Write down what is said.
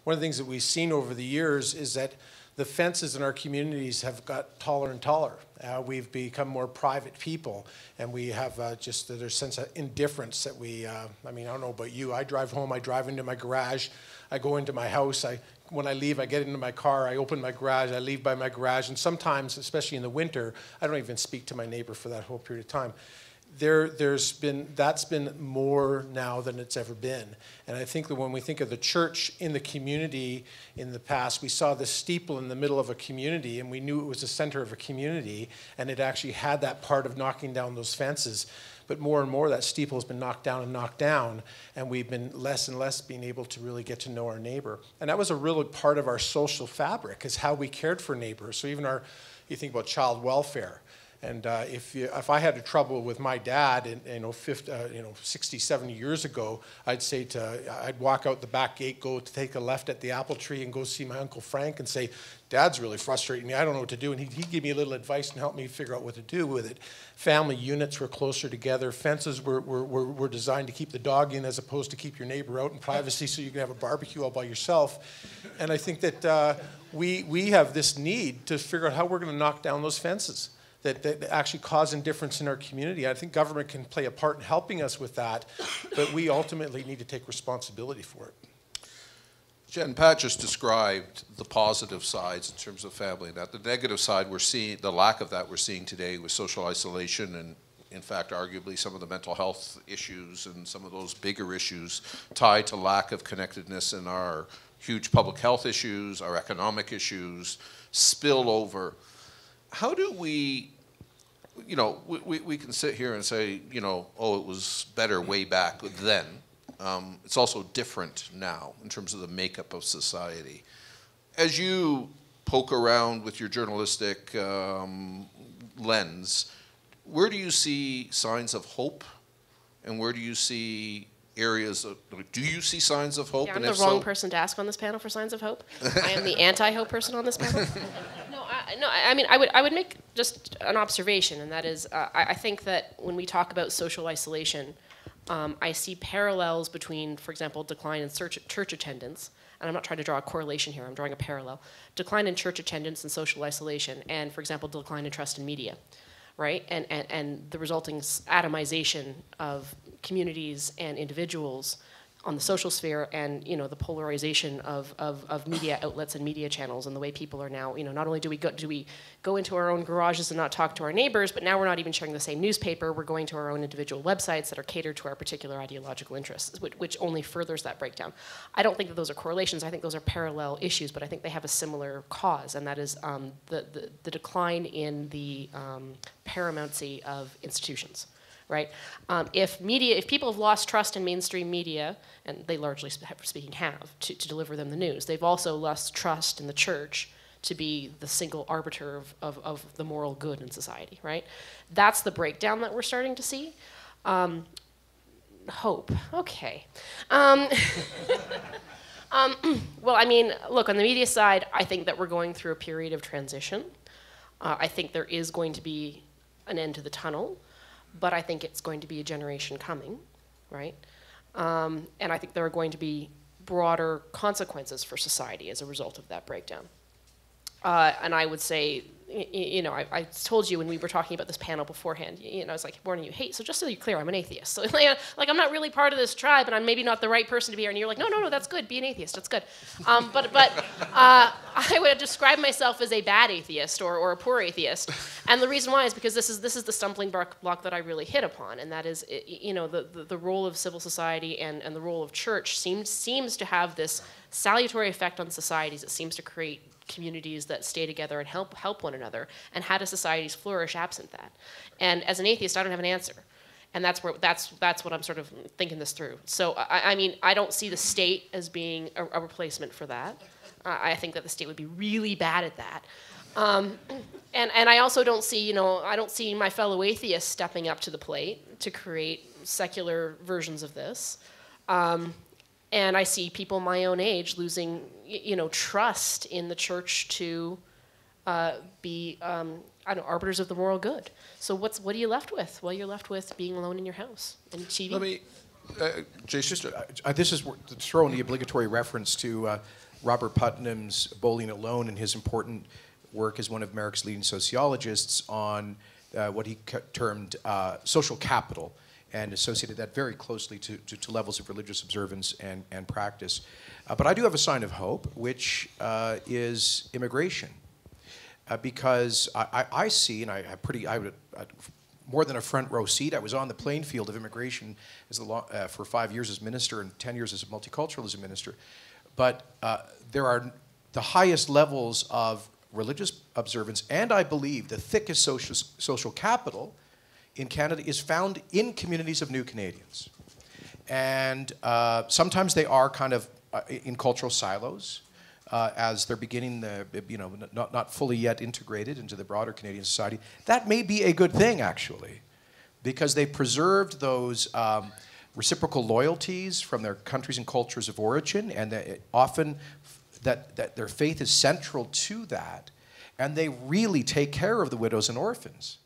one of the things that we've seen over the years is that the fences in our communities have got taller and taller. We've become more private people, and we have just there's a sense of indifference that we, I mean, I don't know about you, I drive home, I drive into my garage, I go into my house, when I leave, I get into my car, I open my garage, I leave by my garage, and sometimes, especially in the winter, I don't even speak to my neighbor for that whole period of time. That's been more now than it's ever been. And I think that when we think of the church in the community in the past, we saw this steeple in the middle of a community, and we knew it was the center of a community, and it actually had that part of knocking down those fences. But more and more, that steeple has been knocked down, and we've been less and less being able to really get to know our neighbor. And that was a really part of our social fabric, is how we cared for neighbors. So even you think about child welfare. And if I had a trouble with my dad, 60, 70 years ago, I'd walk out the back gate, go to take a left at the apple tree, and go see my Uncle Frank and say, Dad's really frustrating me. I don't know what to do. And he'd give me a little advice and help me figure out what to do with it. Family units were closer together. Fences were designed to keep the dog in as opposed to keep your neighbor out in privacy so you can have a barbecue all by yourself. And I think that we have this need to figure out how we're going to knock down those fences that actually cause indifference in our community. I think government can play a part in helping us with that, but we ultimately need to take responsibility for it. Jen, Pat just described the positive sides in terms of family. Now, the negative side we're seeing, the lack of that we're seeing today with social isolation and, in fact, arguably some of the mental health issues and some of those bigger issues tied to lack of connectedness in our huge public health issues, our economic issues, spill over. How do we can sit here and say, oh, it was better way back then. It's also different now in terms of the makeup of society. As you poke around with your journalistic lens, where do you see signs of hope, and where do you see areas of, do you see signs of hope? Yeah, I'm the wrong person to ask on this panel for signs of hope. I am the anti-hope person on this panel. I mean, I would make just an observation, and that is, I think that when we talk about social isolation, I see parallels between, for example, decline in church attendance, and I'm not trying to draw a correlation here, I'm drawing a parallel. Decline in church attendance and social isolation, and, for example, decline in trust in media, right? And the resulting atomization of communities and individuals on the social sphere, and the polarization of media outlets and media channels, and the way people are now, not only do we go into our own garages and not talk to our neighbors, but now we're not even sharing the same newspaper, we're going to our own individual websites that are catered to our particular ideological interests, which only furthers that breakdown. I don't think that those are correlations, I think those are parallel issues, but I think they have a similar cause, and that is the decline in the paramountcy of institutions. Right? If people have lost trust in mainstream media, and they largely speaking have, to deliver them the news, they've also lost trust in the church to be the single arbiter of the moral good in society, right? That's the breakdown that we're starting to see. Hope, okay. Well, I mean, look, on the media side, I think that we're going through a period of transition. I think there is going to be an end to the tunnel. But I think it's going to be a generation coming, right? And I think there are going to be broader consequences for society as a result of that breakdown. And I would say, I told you when we were talking about this panel beforehand, I was like, warning you, hey, so just so you're clear, I'm an atheist. So like I'm not really part of this tribe, and I'm maybe not the right person to be here. And you're like, no, that's good, be an atheist, that's good. But I would describe myself as a bad atheist or a poor atheist. And the reason why is because this is the stumbling block that I really hit upon, and that is, the role of civil society and the role of church seems to have this salutary effect on societies. It seems to create communities that stay together and help one another. And how do societies flourish absent that? And as an atheist, I don't have an answer. And that's what I'm sort of thinking this through. So I mean, I don't see the state as being a replacement for that. I think that the state would be really bad at that. And I also don't see, I don't see my fellow atheists stepping up to the plate to create secular versions of this. And I see people my own age losing, trust in the church to be, arbiters of the moral good. So what are you left with? Well, you're left with being alone in your house and TV. Let me, Jason. This is to throw in the obligatory reference to Robert Putnam's Bowling Alone and his important work as one of America's leading sociologists on what he termed social capital, and associated that very closely to levels of religious observance and practice. But I do have a sign of hope, which is immigration. Because I see, and I would more than a front row seat. I was on the playing field of immigration as for 5 years as minister and 10 years as a multiculturalism minister. But there are the highest levels of religious observance, and I believe the thickest social capital in Canada is found in communities of new Canadians. And sometimes they are kind of in cultural silos as they're beginning, not fully yet integrated into the broader Canadian society. That may be a good thing, actually, because they preserved those reciprocal loyalties from their countries and cultures of origin, and often that their faith is central to that, and they really take care of the widows and orphans.